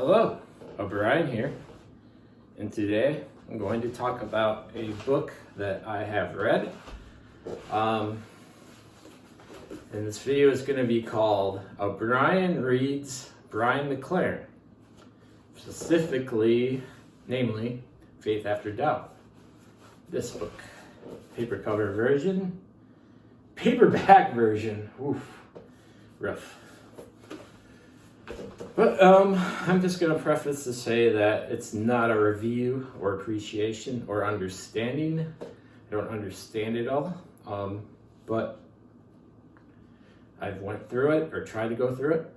Hello, O'Brien here, and today I'm going to talk about a book that I have read. And this video is going to be called O'Brien Reads Brian McLaren, specifically, namely, Faith After Doubt. This book, paperback version, oof, rough. But I'm just going to preface to say that it's not a review or appreciation or understanding. I don't understand it all, but I've went through it or tried to go through it.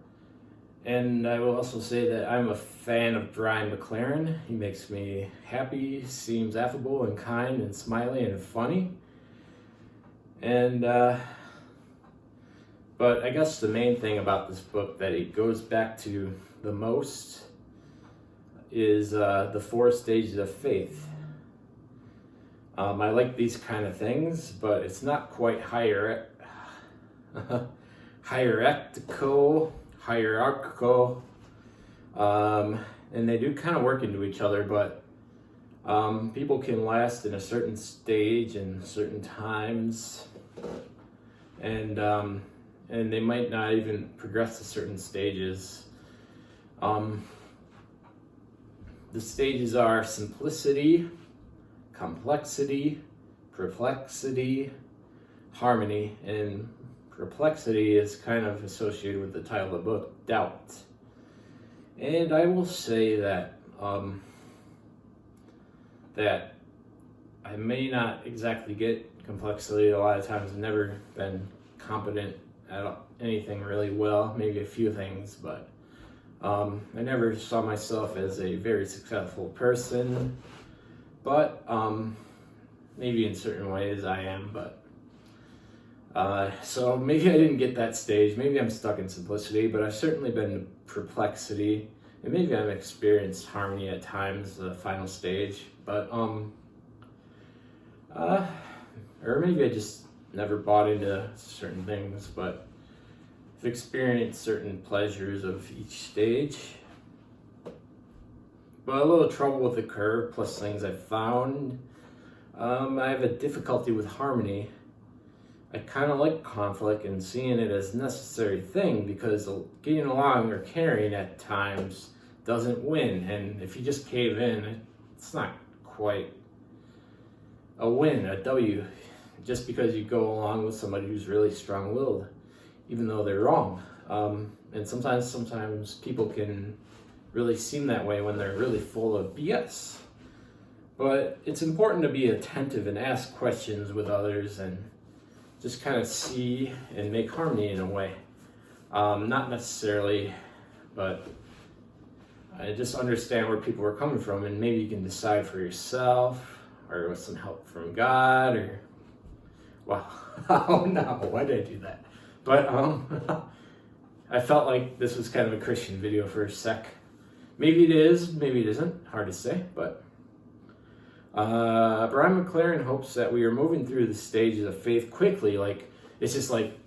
And I will also say that I'm a fan of Brian McLaren. He makes me happy, seems affable and kind and smiley and funny. And but I guess the main thing about this book that it goes back to the most is the 4 stages of faith. I like these kind of things, but it's not quite hierarchical, and they do kind of work into each other, but people can last in a certain stage and certain times, and they might not even progress to certain stages. The stages are simplicity, complexity, perplexity, harmony, and perplexity is kind of associated with the title of the book, doubt. And I will say that that I may not exactly get complexity. A lot of times I've never been competent at anything really well, maybe a few things, but I never saw myself as a very successful person, but maybe in certain ways I am, but so maybe I didn't get that stage. Maybe I'm stuck in simplicity, but I've certainly been in perplexity, and maybe I've experienced harmony at times, the final stage, but or maybe I just never bought into certain things, but I've experienced certain pleasures of each stage. But a little trouble with the curve, plus things I've found. I have a difficulty with harmony. I kind of like conflict and seeing it as a necessary thing, because getting along or caring at times doesn't win, and if you just cave in, it's not quite a win, a W, just because you go along with somebody who's really strong-willed, even though they're wrong. And sometimes people can really seem that way when they're really full of BS. But it's important to be attentive and ask questions with others and just kind of see and make harmony in a way. Not necessarily, but I just understand where people are coming from, and maybe you can decide for yourself, or with some help from God, or wow, oh no, why did I do that? But I felt like this was kind of a Christian video for a sec. Maybe it is, maybe it isn't, hard to say, but Brian McLaren hopes that we are moving through the stages of faith quickly. Like, it's just like,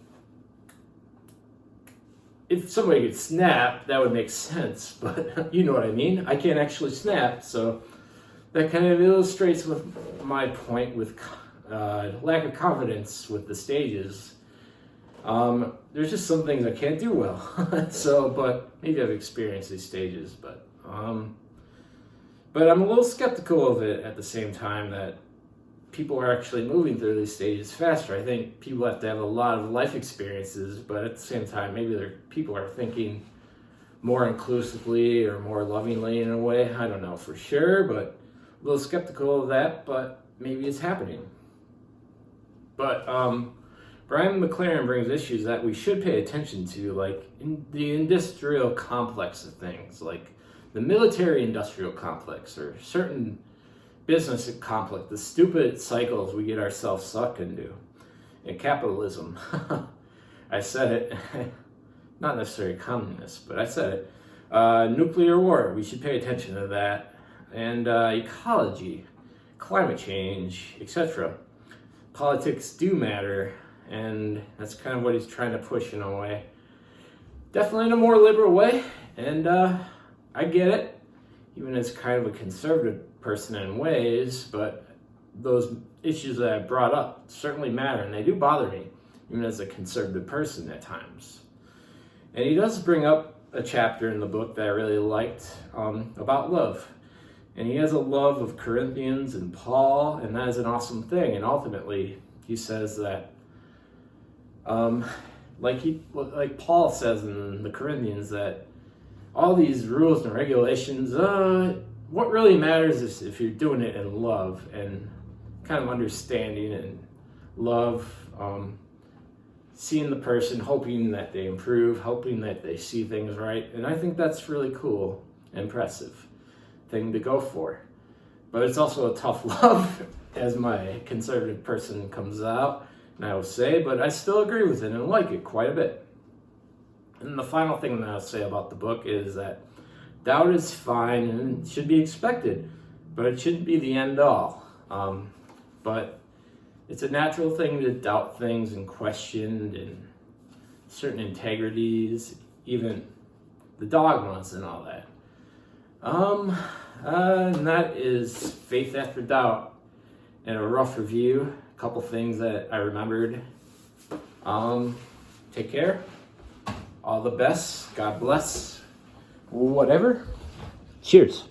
if somebody could snap, that would make sense, but you know what I mean? I can't actually snap, so that kind of illustrates with my point with lack of confidence with the stages. There's just some things I can't do well. But maybe I've experienced these stages, but I'm a little skeptical of it at the same time, that people are actually moving through these stages faster. I think people have to have a lot of life experiences, but at the same time, maybe people are thinking more inclusively or more lovingly in a way. I don't know for sure, but a little skeptical of that, but maybe it's happening. But Brian McLaren brings issues that we should pay attention to, like in the industrial complex of things, like the military-industrial complex, or certain business complex, the stupid cycles we get ourselves sucked into, and capitalism. I said it, not necessarily communist, but I said it. Nuclear war, we should pay attention to that, and ecology, climate change, etc. Politics do matter, and that's kind of what he's trying to push in a way. Definitely in a more liberal way, and I get it, even as kind of a conservative person in ways, but those issues that I brought up certainly matter, and they do bother me, even as a conservative person at times. And he does bring up a chapter in the book that I really liked about love. And he has a love of Corinthians and Paul, and that is an awesome thing. And ultimately, he says that, like Paul says in the Corinthians, that all these rules and regulations, what really matters is if you're doing it in love and kind of understanding and love, seeing the person, hoping that they improve, hoping that they see things right. And I think that's really cool, impressive thing to go for. But it's also a tough love, as my conservative person comes out, and I will say, but I still agree with it and like it quite a bit. And the final thing that I'll say about the book is that doubt is fine and should be expected, but it shouldn't be the end all. But it's a natural thing to doubt things and question and certain integrities, even the dogmas and all that. And that is Faith After Doubt and a rough review. A couple things that I remembered. Take care. All the best. God bless. Whatever. Cheers.